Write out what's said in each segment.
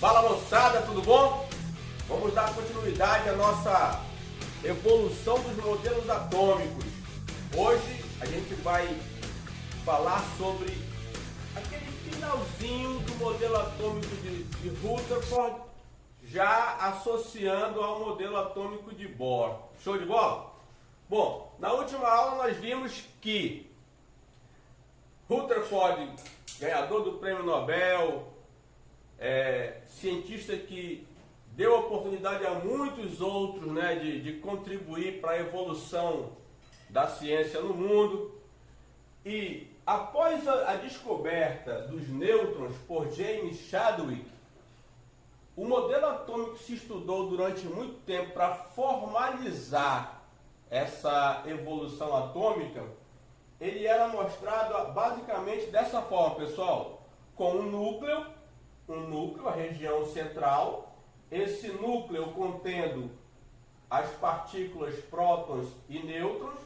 Fala moçada, tudo bom? Vamos dar continuidade à nossa evolução dos modelos atômicos. Hoje a gente vai falar sobre aquele finalzinho do modelo atômico de Rutherford, já associando ao modelo atômico de Bohr. Show de bola? Bom, na última aula nós vimos que Rutherford, ganhador do Prêmio Nobel, cientista que deu oportunidade a muitos outros, né, de contribuir para a evolução da ciência no mundo. E após a descoberta dos nêutrons por James Chadwick, o modelo atômico se estudou durante muito tempo para formalizar essa evolução atômica. Ele era mostrado basicamente dessa forma, pessoal, com um núcleo, a região central, esse núcleo contendo as partículas prótons e nêutrons,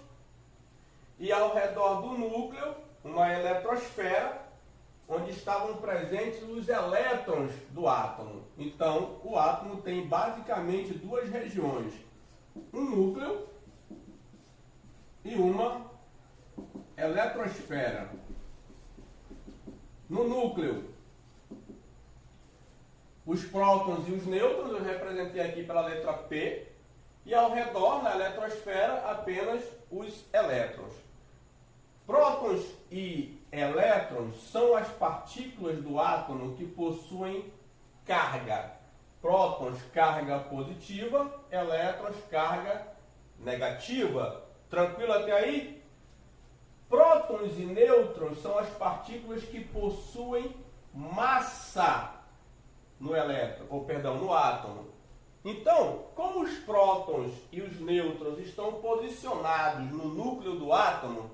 e ao redor do núcleo uma eletrosfera, onde estavam presentes os elétrons do átomo. Então, o átomo tem basicamente duas regiões, um núcleo e uma eletrosfera. No núcleo, os prótons e os nêutrons, eu representei aqui pela letra P, e ao redor, na eletrosfera, apenas os elétrons. Prótons e elétrons são as partículas do átomo que possuem carga. Prótons, carga positiva, elétrons, carga negativa. Tranquilo até aí? Prótons e nêutrons são as partículas que possuem massa no no átomo. Então, como os prótons e os nêutrons estão posicionados no núcleo do átomo,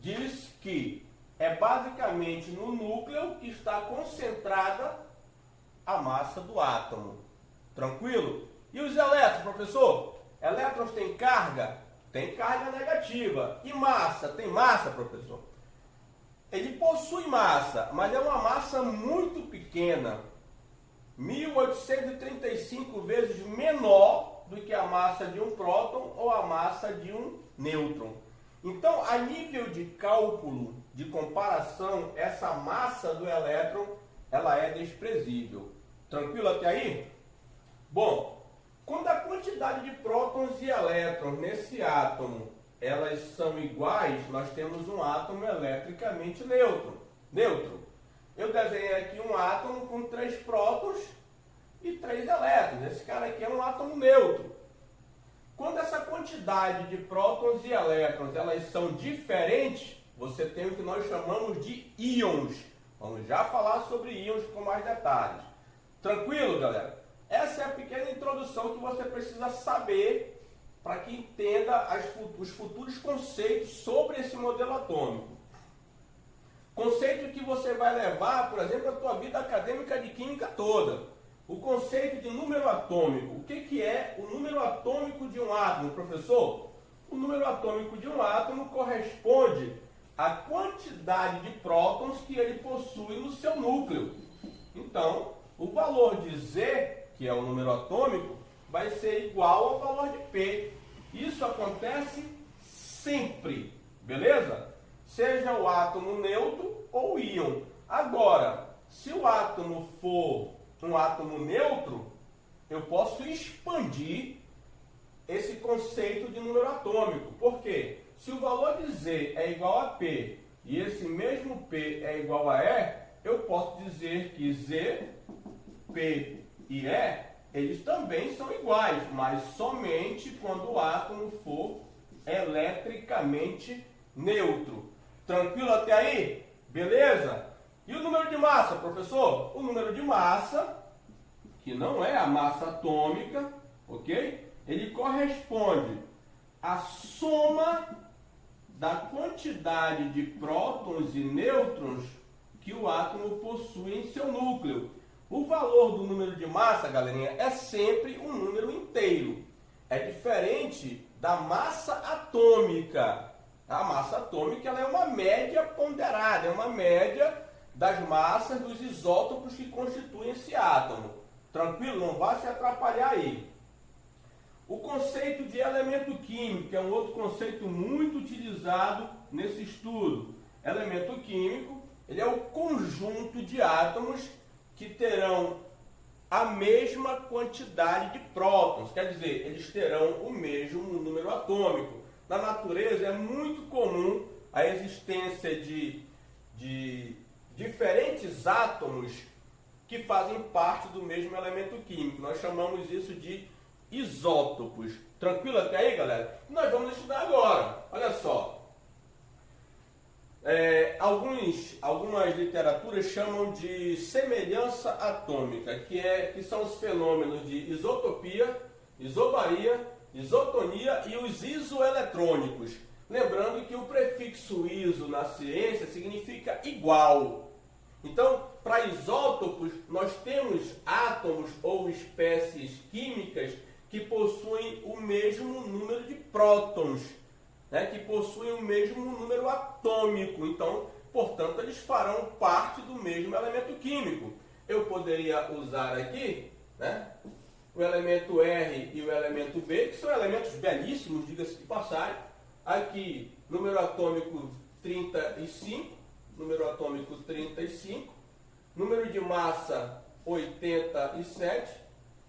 diz que é basicamente no núcleo que está concentrada a massa do átomo. Tranquilo? E os elétrons, professor? Elétrons têm carga? Tem carga negativa. E massa? Tem massa, professor? Ele possui massa, mas é uma massa muito pequena. 1835 vezes menor do que a massa de um próton ou a massa de um nêutron. Então, a nível de cálculo, de comparação, essa massa do elétron, ela é desprezível. Tranquilo até aí? Bom, quando a quantidade de prótons e elétrons nesse átomo, elas são iguais, nós temos um átomo eletricamente neutro. Eu desenhei aqui um átomo com 3 prótons e 3 elétrons. Esse cara aqui é um átomo neutro. Quando essa quantidade de prótons e elétrons elas são diferentes, você tem o que nós chamamos de íons. Vamos já falar sobre íons com mais detalhes. Tranquilo, galera? Essa é a pequena introdução que você precisa saber para que entenda os futuros conceitos sobre esse modelo atômico. Conceito que você vai levar, por exemplo, a tua vida acadêmica de química toda. O conceito de número atômico. O que é o número atômico de um átomo, professor? O número atômico de um átomo corresponde à quantidade de prótons que ele possui no seu núcleo. Então, o valor de Z, que é o número atômico, vai ser igual ao valor de P. Isso acontece sempre, beleza? Seja o átomo neutro ou íon. Agora, se o átomo for um átomo neutro, eu posso expandir esse conceito de número atômico. Por quê? Se o valor de Z é igual a P e esse mesmo P é igual a E, eu posso dizer que Z, P e E, eles também são iguais, mas somente quando o átomo for eletricamente neutro. Tranquilo até aí? Beleza? E o número de massa, professor? O número de massa, que não é a massa atômica, ok? Ele corresponde à soma da quantidade de prótons e nêutrons que o átomo possui em seu núcleo. O valor do número de massa, galerinha, é sempre um número inteiro. É diferente da massa atômica. A massa atômica ela é uma média ponderada, é uma média das massas dos isótopos que constituem esse átomo. Tranquilo? Não vai se atrapalhar aí. O conceito de elemento químico, que é um outro conceito muito utilizado nesse estudo. Elemento químico, ele é o conjunto de átomos que terão a mesma quantidade de prótons, quer dizer, eles terão o mesmo número atômico. Na natureza é muito comum a existência de diferentes átomos que fazem parte do mesmo elemento químico. Nós chamamos isso de isótopos. Tranquilo até aí, galera? Nós vamos estudar agora. Olha só. Algumas literaturas chamam de semelhança atômica, que são os fenômenos de isotopia, isobaria, isotonia e os isoeletrônicos. Lembrando que o prefixo iso na ciência significa igual. Então, para isótopos, nós temos átomos ou espécies químicas que possuem o mesmo número de prótons, né, que possuem o mesmo número atômico. Então, portanto, eles farão parte do mesmo elemento químico. Eu poderia usar aqui, né, o elemento R e o elemento B, que são elementos belíssimos, diga-se de passagem. Aqui, número atômico 35, número de massa 87,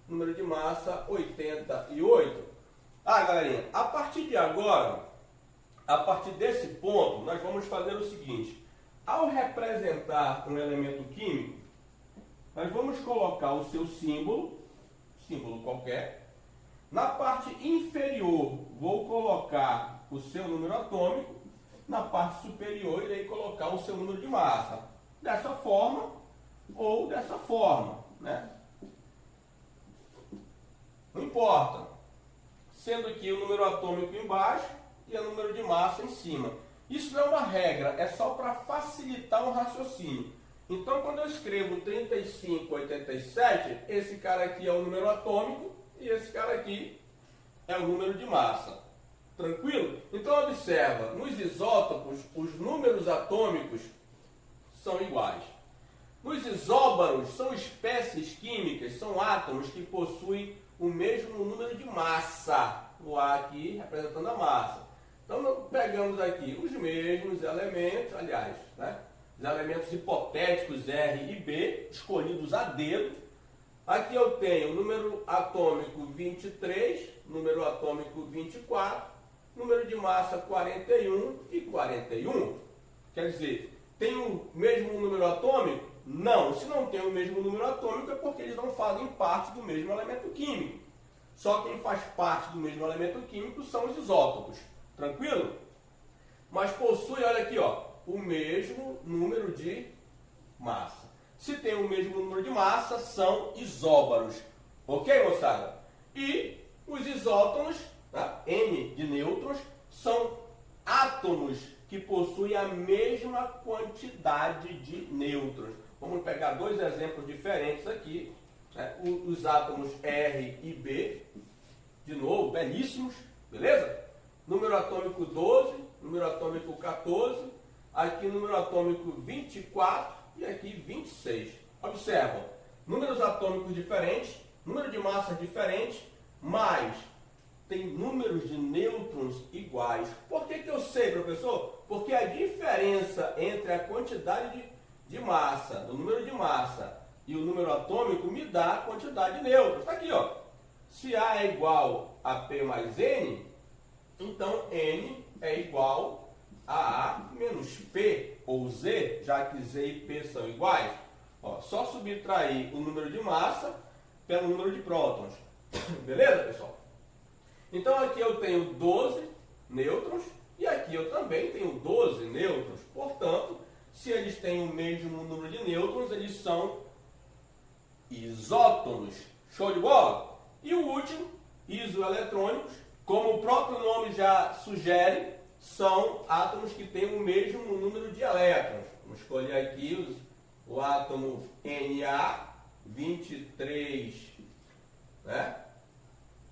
número de massa 88. Galerinha, a partir de agora, a partir desse ponto, nós vamos fazer o seguinte. Ao representar um elemento químico, nós vamos colocar o seu símbolo qualquer. Na parte inferior, vou colocar o seu número atômico. Na parte superior, irei colocar o seu número de massa. Dessa forma ou dessa forma, né? Não importa. Sendo aqui o número atômico embaixo e o número de massa em cima. Isso não é uma regra, é só para facilitar um raciocínio. Então, quando eu escrevo 3587, esse cara aqui é o número atômico e esse cara aqui é o número de massa. Tranquilo? Então, observa, nos isótopos, os números atômicos são iguais. Nos isóbaros, são espécies químicas, são átomos que possuem o mesmo número de massa. O A aqui representando a massa. Então, pegamos aqui os mesmos elementos, aliás, né? Os elementos hipotéticos R e B, escolhidos a dedo. Aqui eu tenho o número atômico 23, número atômico 24, número de massa 41 e 41. Quer dizer, tem o mesmo número atômico? Não. Se não tem o mesmo número atômico é porque eles não fazem parte do mesmo elemento químico. Só quem faz parte do mesmo elemento químico são os isótopos. Tranquilo? Mas possui, olha aqui, ó, o mesmo número de massa. Se tem o mesmo número de massa, são isóbaros. Ok, moçada? E os isótons, tá? N de nêutrons, são átomos que possuem a mesma quantidade de nêutrons. Vamos pegar dois exemplos diferentes aqui. Né? Os átomos R e B, de novo, belíssimos, beleza? Número atômico 12, número atômico 14, aqui número atômico 24 e aqui 26. Observam, números atômicos diferentes, número de massa diferente, mas tem números de nêutrons iguais. Por que eu sei, professor? Porque a diferença entre a quantidade de massa, do número de massa e o número atômico me dá a quantidade de nêutrons. Está aqui, ó. Se A é igual a P mais N, então N é igual a A menos P ou Z, já que Z e P são iguais. Ó, só subtrair o número de massa pelo número de prótons. Beleza, pessoal? Então aqui eu tenho 12 nêutrons e aqui eu também tenho 12 nêutrons. Portanto, se eles têm o mesmo número de nêutrons, eles são isótonos. Show de bola? E o último, isoeletrônicos, como o próprio nome já sugere, são átomos que têm o mesmo número de elétrons. Vamos escolher aqui o átomo Na, 23, né?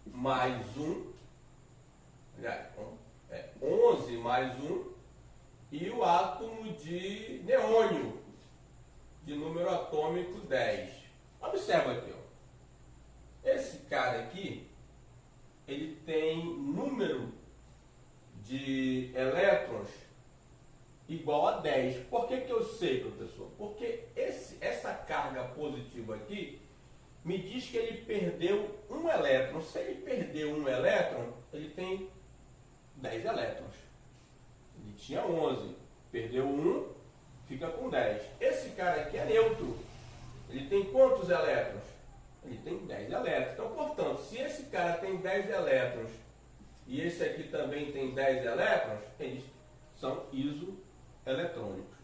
Mais 1, 11 mais 1, e o átomo de neônio, de número atômico 10. Observa aqui, ó. Esse cara aqui, ele tem número de elétrons igual a 10. Por que que eu sei, professor? Porque essa carga positiva aqui me diz que ele perdeu um elétron. Se ele perdeu um elétron, ele tem 10 elétrons. Ele tinha 11. Perdeu um, fica com 10. Esse cara aqui é neutro. Ele tem quantos elétrons? Ele tem 10 elétrons. Então, portanto, se esse cara tem 10 elétrons e esse aqui também tem 10 elétrons, eles são isoeletrônicos.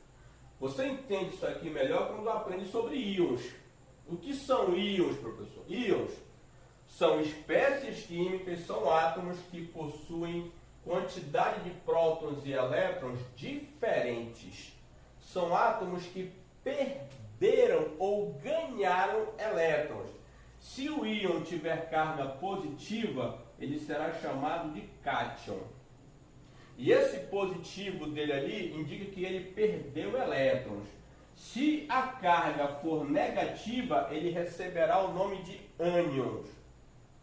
Você entende isso aqui melhor quando aprende sobre íons. O que são íons, professor? Íons são espécies químicas, são átomos que possuem quantidade de prótons e elétrons diferentes. São átomos que perderam ou ganharam elétrons. Se o íon tiver carga positiva, ele será chamado de cátion. E esse positivo dele ali indica que ele perdeu elétrons. Se a carga for negativa, ele receberá o nome de ânions.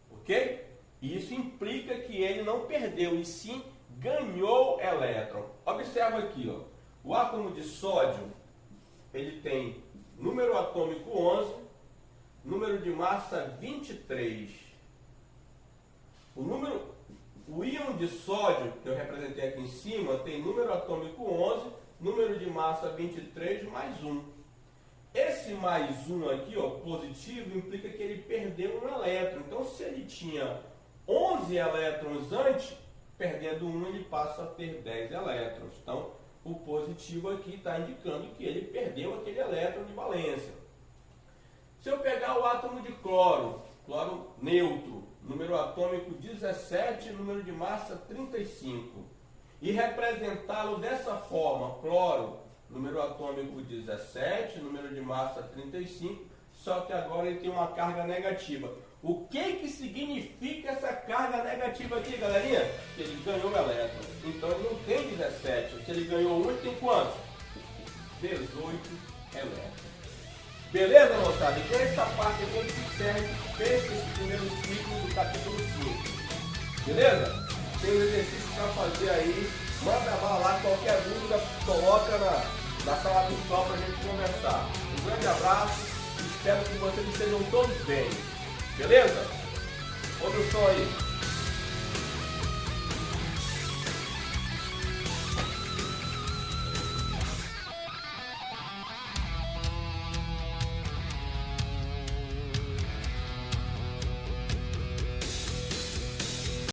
Ok? Isso implica que ele não perdeu, e sim ganhou elétron. Observa aqui, ó. O átomo de sódio, ele tem número atômico 11, número de massa 23. O íon de sódio, que eu representei aqui em cima, tem número atômico 11, número de massa 23 mais 1. Esse mais 1 aqui, ó, positivo, implica que ele perdeu um elétron. Então, se ele tinha 11 elétrons antes, perdendo 1, ele passa a ter 10 elétrons. Então, o positivo aqui está indicando que ele perdeu aquele elétron de valência. Se eu pegar o átomo de cloro, cloro neutro, número atômico 17, número de massa 35, e representá-lo dessa forma, cloro, número atômico 17, número de massa 35, só que agora ele tem uma carga negativa. O que significa essa carga negativa aqui, galerinha? Que ele ganhou elétrons. Então ele não tem 17. Se ele ganhou 1, ele tem quanto? 18 elétrons. Beleza, moçada? Então essa parte aqui a gente fecha esse primeiro ciclo do capítulo 5. Beleza? Tem um exercício para fazer aí. Manda bala lá, qualquer dúvida, coloca na sala virtual para a gente conversar. Um grande abraço, espero que vocês estejam todos bem. Beleza? Outro som aí.